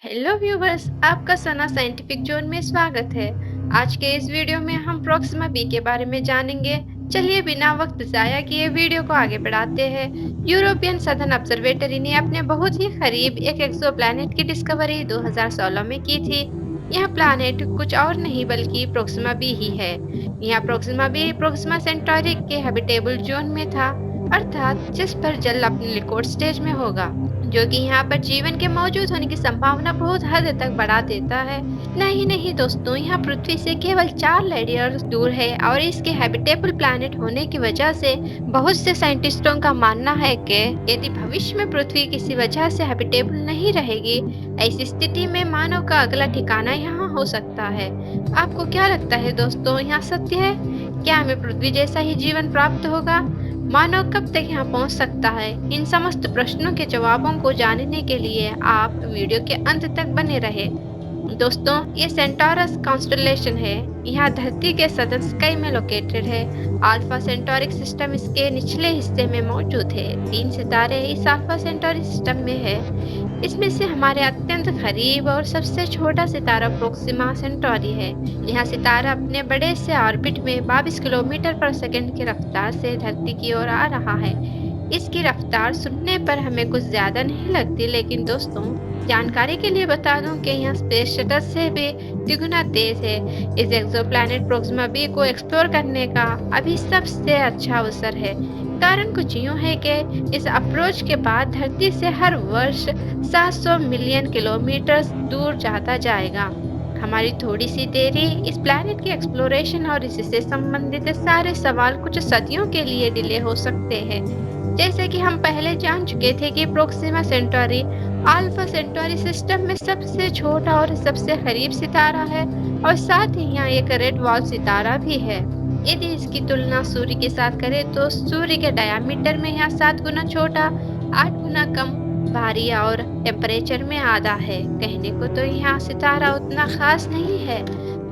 Hello viewers, आपका सना scientific zone में स्वागत है। आज के इस वीडियो में हम प्रोक्सिमा बी के बारे में जानेंगे। चलिए बिना वक्त जाया किए वीडियो को आगे बढ़ाते हैं। यूरोपियन सदर्न ऑब्जर्वेटरी ने अपने बहुत ही करीब एक एक्सोप्लैनेट की डिस्कवरी 2016 में की थी। यह प्लैनेट कुछ और नहीं बल्कि प्रोक्सिमा बी ही है। यह प्रोक्सिमा बी प्रोक्सिमा सेंटोरी के हैबिटेबल जोन में था, अर्थात जिस पर जल अपने लिक्विड स्टेज में होगा, जो कि यहाँ पर जीवन के मौजूद होने की संभावना बहुत हद तक बढ़ा देता है। नहीं नहीं दोस्तों, यहाँ पृथ्वी से केवल 4 लाइट ईयर्स दूर है और इसके हैबिटेबल प्लैनेट होने की वजह से बहुत से साइंटिस्टों का मानना है कि यदि भविष्य में पृथ्वी किसी वजह से हैबिटेबल नहीं रहेगी, ऐसी स्थिति में मानव का अगला ठिकाना यहाँ हो सकता है। आपको क्या लगता है दोस्तों, यहाँ सत्य है? क्या हमें पृथ्वी जैसा ही जीवन प्राप्त होगा? मानव कब तक यहाँ पहुँच सकता है? इन समस्त प्रश्नों के जवाबों को जानने के लिए आप वीडियो के अंत तक बने रहे। दोस्तों, ये सेंटोरस कॉन्स्टेलेशन है। यह धरती के सदर्न स्काई में लोकेटेड है। अल्फा सेंटोरिक सिस्टम इसके निचले हिस्से में मौजूद है। 3 सितारे इस अल्फा सेंटोरिक सिस्टम में है। इसमें से हमारे अत्यंत करीब और सबसे छोटा सितारा प्रोक्सिमा सेंटोरी है। यह सितारा अपने बड़े से ऑर्बिट में 22 किलोमीटर पर सेकंड की रफ्तार से धरती की ओर आ रहा है। इसकी रफ्तार सुनने पर हमें कुछ ज्यादा नहीं लगती, लेकिन दोस्तों जानकारी के लिए बता दूं कि यह स्पेस शटल से भी द्विगुना तेज है। इस एक्सोप्लैनेट प्रोक्सिमा बी को एक्सप्लोर करने का अभी सबसे अच्छा अवसर है। कारण कुछ यूं है कि इस अप्रोच के बाद धरती से हर वर्ष 700 मिलियन किलोमीटर दूर जाता जाएगा। हमारी थोड़ी सी देरी इस प्लैनेट के एक्सप्लोरेशन और इससे संबंधित सारे सवाल कुछ सदियों के लिए डिले हो सकते हैं। जैसे कि हम पहले जान चुके थे कि Proxima Centauri alpha Centauri system में सबसे छोटा और सबसे करीब सितारा है और साथ ही यहाँ एक रेड वॉल सितारा भी है। यदि इसकी तुलना सूर्य के साथ करें तो सूर्य के डायमीटर में यहाँ 7 गुना छोटा, 8 गुना कम भारी और टेम्परेचर में आधा है। कहने को तो यहाँ सितारा उतना खास नहीं है,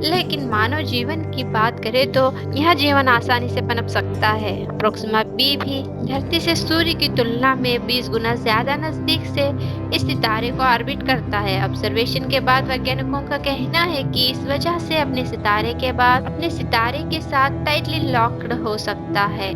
लेकिन मानव जीवन की बात करें तो यह जीवन आसानी से पनप सकता है। प्रोक्सिमा बी भी धरती से सूर्य की तुलना में 20 गुना ज्यादा नजदीक से इस सितारे को ऑर्बिट करता है। ऑब्जर्वेशन के बाद वैज्ञानिकों का कहना है कि इस वजह से अपने सितारे के साथ टाइटली लॉक्ड हो सकता है।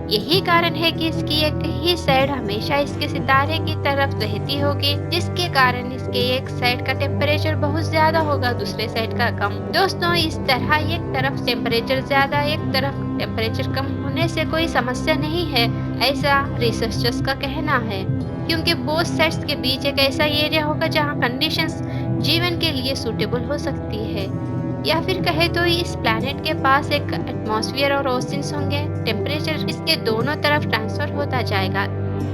यही कारण है कि इसकी एक ही साइड हमेशा इसके सितारे की तरफ रहती होगी, जिसके कारण इसके एक साइड का टेम्परेचर बहुत ज्यादा होगा, दूसरे साइड का कम। दोस्तों, इस तरह एक तरफ टेम्परेचर ज्यादा, एक तरफ टेम्परेचर कम होने से कोई समस्या नहीं है, ऐसा रिसर्चर्स का कहना है, क्योंकि बोथ साइड्स के बीच एक ऐसा एरिया होगा जहाँ कंडीशंस जीवन के लिए सूटेबल हो सकती है। या फिर कहे तो इस प्लैनेट के पास एक एटमॉस्फेयर और ओशंस होंगे। टेम्परेचर इसके दोनों तरफ ट्रांसफर होता जाएगा।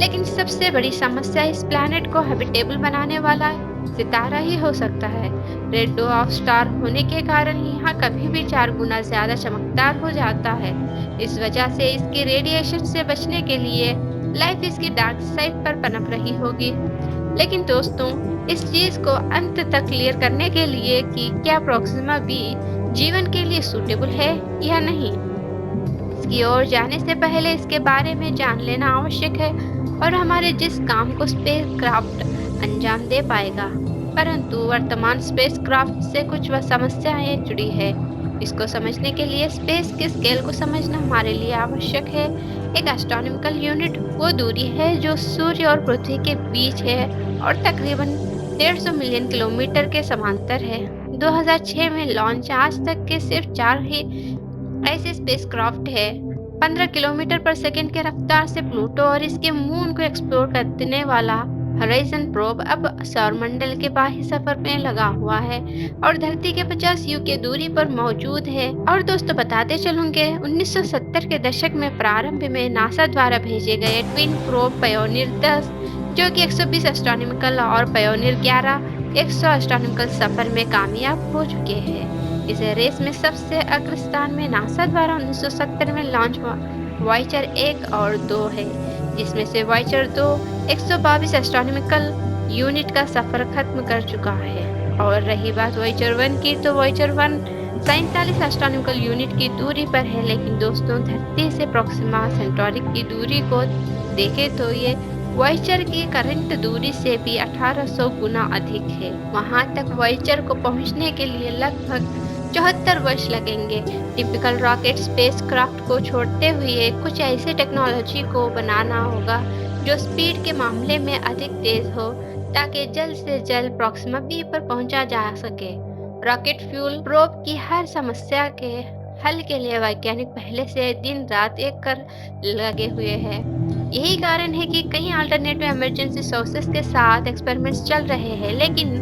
लेकिन सबसे बड़ी समस्या इस प्लैनेट को हैबिटेबल बनाने वाला सितारा ही हो सकता है। रेड डवार्फ स्टार होने के कारण यहाँ कभी भी 4 गुना ज्यादा चमकदार हो जाता है। इस वजह से इसके रेडिएशन से बचने के लिए लाइफ इसकी डार्क साइड पर पनप रही होगी। लेकिन दोस्तों, इस चीज को अंत तक क्लियर करने के लिए कि क्या प्रोक्सिमा बी जीवन के लिए सूटेबल है या नहीं, इसकी ओर जाने से पहले इसके बारे में जान लेना आवश्यक है और हमारे जिस काम को स्पेसक्राफ्ट अंजाम दे पाएगा। परंतु वर्तमान स्पेसक्राफ्ट से कुछ वह समस्याएं जुड़ी है। इसको समझने के लिए स्पेस के स्केल को समझना हमारे लिए आवश्यक है। एक एस्ट्रोनॉमिकल यूनिट वो दूरी है जो सूर्य और पृथ्वी के बीच है और तकरीबन 150 मिलियन किलोमीटर के समांतर है। 2006 में लॉन्च आज तक के सिर्फ 4 ही ऐसे स्पेसक्राफ्ट है। 15 किलोमीटर पर सेकंड के रफ्तार से प्लूटो और इसके मून को एक्सप्लोर करने वाला हॉराइजन प्रोब अब सौरमंडल के बाह्य सफर में लगा हुआ है और धरती के 50 यू की दूरी पर मौजूद है। और दोस्तों, बताते चलूंगे 1970 के दशक में प्रारंभ में नासा द्वारा भेजे गए ट्विन प्रोब पायोनियर 10, जो कि 120 एस्ट्रोनॉमिकल और पायोनियर 11 100 एस्ट्रोनॉमिकल सफर में कामयाब हो चुके हैं। इस रेस में सबसे अग्रस्थान में नासा द्वारा 1970 में लॉन्च वॉयेजर 1 और 2 है, जिसमें से वॉयेजर 2 122 एस्ट्रोनॉमिकल यूनिट का सफर खत्म कर चुका है। और रही बात वॉयेजर 1 की, तो वॉयेजर 1 47 एस्ट्रोनॉमिकल यूनिट की दूरी पर है। लेकिन दोस्तों, धरती से प्रोक्सिमा सेंटोरी की दूरी को देखें तो ये वॉयेजर की करंट दूरी से भी 1800 गुना अधिक है। वहां तक वॉयेजर को पहुंचने के लिए लगभग 74 वर्ष लगेंगे। टिपिकल रॉकेट स्पेसक्राफ्ट को छोड़ते हुए कुछ ऐसे टेक्नोलॉजी को बनाना होगा जो स्पीड के मामले में अधिक तेज हो, ताकि जल्द से जल्द प्रॉक्सिमा बी पर पहुंचा जा सके। रॉकेट फ्यूल प्रोब की हर समस्या के हल के लिए वैज्ञानिक पहले से दिन रात एक कर लगे हुए हैं। यही कारण है कि कई अल्टरनेटिव इमरजेंसी सोर्सेस के साथ एक्सपेरिमेंट्स चल रहे हैं। लेकिन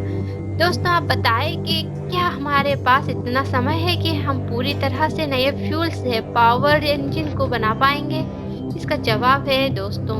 दोस्तों, आप बताएं कि क्या हमारे पास इतना समय है कि हम पूरी तरह से नए फ्यूल से पावर्ड इंजन को बना पाएंगे? इसका जवाब है दोस्तों,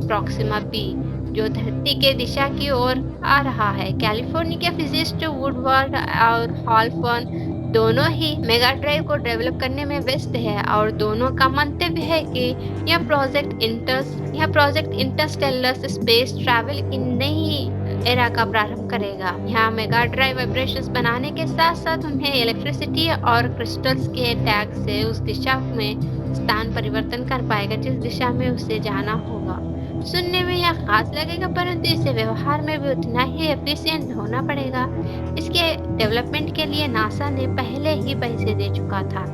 प्रॉक्सिमा बी, जो धरती के दिशा की ओर आ रहा है। कैलिफोर्निया के फिजिसिस्ट वुडवर्ड और हॉलफर्न दोनों ही मेगा ड्राइव को डेवलप करने में व्यस्त है, और दोनों का मंतव्य है कि यह प्रोजेक्ट इंटरस्टेलर स्पेस ट्रैवल की नई एरा का प्रारंभ करेगा। यहाँ मेगा ड्राइव वाइब्रेशंस बनाने के साथ साथ उन्हें इलेक्ट्रिसिटी और क्रिस्टल्स के टैग से उस दिशा में स्थान परिवर्तन कर पाएगा जिस दिशा में उसे जाना होगा। सुनने में यह खास लगेगा, परंतु इसे व्यवहार में भी उतना ही एफिशिएंट होना पड़ेगा। इसके डेवलपमेंट के लिए नासा ने पहले ही पैसे दे चुका था।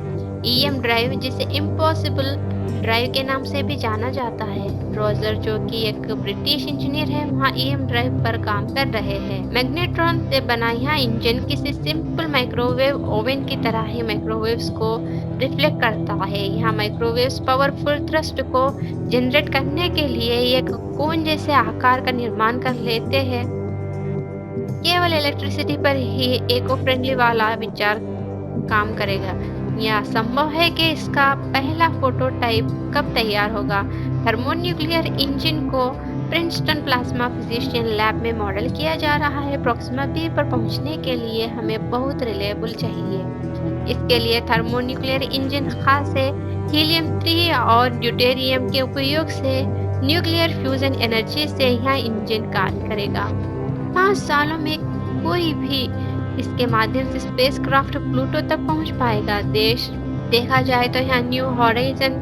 ईएम ड्राइव, जिसे इम्पॉसिबल ड्राइव के नाम से भी जाना जाता है, रोजर, जो कि एक ब्रिटिश इंजीनियर है, वहाँ ईएम ड्राइव पर काम कर रहे हैं। मैग्नेट्रॉन से बना यह इंजन किसी सिंपल माइक्रोवेव ओवन की तरह ही माइक्रोवेव्स को रिफ्लेक्ट करता है। यहाँ माइक्रोवेव्स पावरफुल थ्रस्ट को जनरेट करने के लिए एक कोन जैसे आकार का निर्माण कर लेते हैं। केवल इलेक्ट्रिसिटी पर ही इको फ्रेंडली वाला विचार काम करेगा। यह संभव है कि इसका पहला प्रोटोटाइप कब तैयार होगा? थर्मोन्यूक्लियर इंजन को प्रिंसटन प्लाज्मा फिजिशियन लैब में मॉडल किया जा रहा है। प्रॉक्सिमा बी पर पहुंचने के लिए हमें बहुत रिलायबल चाहिए। इसके लिए थर्मोन्यूक्लियर इंजन खास है। हीलियम-3 और ड्यूटेरियम के उपयोग से न्यूक्लियर फ्यूजन एनर्जी से यह इंजन कार्य करेगा। 5 सालों में कोई भी इसके माध्यम से स्पेसक्राफ्ट प्लूटो तक पहुंच पाएगा। देखा जाए तो यहाँ न्यू हॉराइजन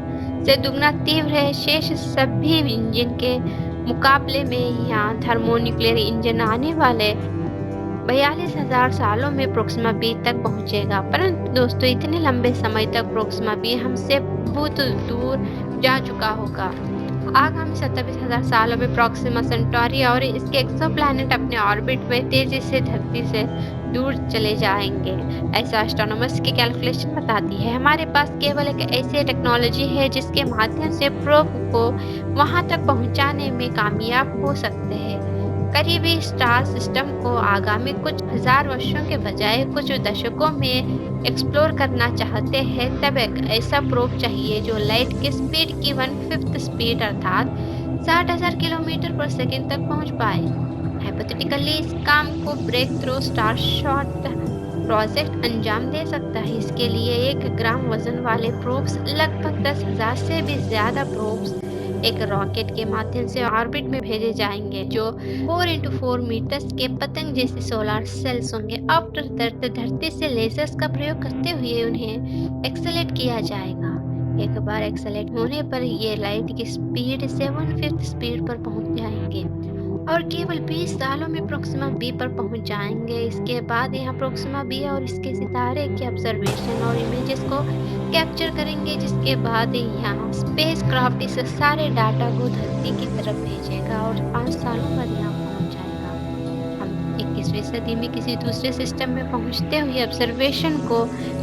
से दुगना तीव्र है। शेष सभी इंजन के मुकाबले में यहाँ थर्मोन्यूक्लियर इंजन आने वाले 42,000 सालों में प्रॉक्सिमा बी तक पहुंचेगा। परंतु दोस्तों, इतने लंबे समय तक प्रॉक्सिमा बी हमसे बहुत दूर जा चुका होगा। आगामी 27,000 सालों में प्रॉक्सिमा सेंटोरी और इसके एक्सोप्लैनेट अपने ऑर्बिट में तेजी से धरती से दूर चले जाएंगे, ऐसा एस्ट्रोनॉमर्स की कैलकुलेशन बताती है। हमारे पास केवल एक ऐसी टेक्नोलॉजी है जिसके माध्यम से प्रोब को वहां तक पहुंचाने में कामयाब हो सकते हैं। करीबी स्टार सिस्टम को आगामी कुछ हजार वर्षों के बजाय कुछ दशकों में एक्सप्लोर करना चाहते हैं, तब एक ऐसा प्रोब चाहिए जो लाइट की स्पीड की 1/5 स्पीड अर्थात 60,000 किलोमीटर पर सेकंड तक पहुंच पाए। हाइपोथेटिकली इस काम को ब्रेक थ्रू स्टारशॉट प्रोजेक्ट अंजाम दे सकता है। इसके लिए 1 ग्राम वजन वाले प्रोब्स, लगभग 10,000 से भी ज्यादा प्रोब्स एक रॉकेट के माध्यम से ऑर्बिट में भेजे जाएंगे, जो 4x4 मीटर्स के पतंग जैसे सोलर सेल्स होंगे। आफ्टर धरती से लेजर्स का प्रयोग करते हुए उन्हें एक्सेलेट किया जाएगा। एक बार एक्सेलेट होने पर ये लाइट की स्पीड से 1/5 स्पीड पर पहुंच जाएंगे और केवल 20 सालों में प्रॉक्सिमा बी पर पहुंच जाएंगे। इसके बाद यहाँ प्रॉक्सिमा बी और इसके सितारे के ऑब्जर्वेशन और इमेजेस को कैप्चर करेंगे, जिसके बाद यहाँ स्पेसक्राफ्ट इस सारे डाटा को धरती की तरफ भेजेगा और 5 सालों बाद यहाँ पहुंच जाएगा। हम 21वीं सदी में किसी दूसरे सिस्टम में पहुंचते हुए ऑब्जर्वेशन को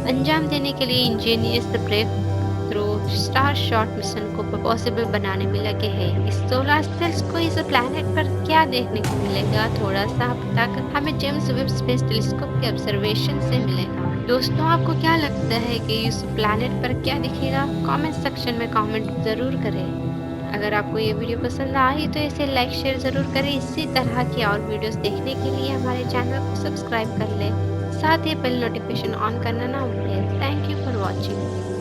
अंजाम देने के लिए engineers break through Starshot mission को पॉसिबल बनाने में लगे हैं। इस सोलर सेल्स को इस प्लैनेट पर क्या देखने को मिलेगा, थोड़ा सा पता हमें जेम्स वेब स्पेस टेलीस्कोप के ऑब्जर्वेशन से मिलेगा। दोस्तों, आपको क्या लगता है कि इस प्लैनेट पर क्या दिखेगा? कमेंट सेक्शन में कमेंट जरूर करें। अगर आपको ये वीडियो पसंद आई तो इसे लाइक शेयर जरूर करें। इसी तरह की और वीडियोस देखने के लिए हमारे चैनल को सब्सक्राइब कर लें, साथ ही बेल नोटिफिकेशन ऑन करना ना भूलें। Thank you for watching.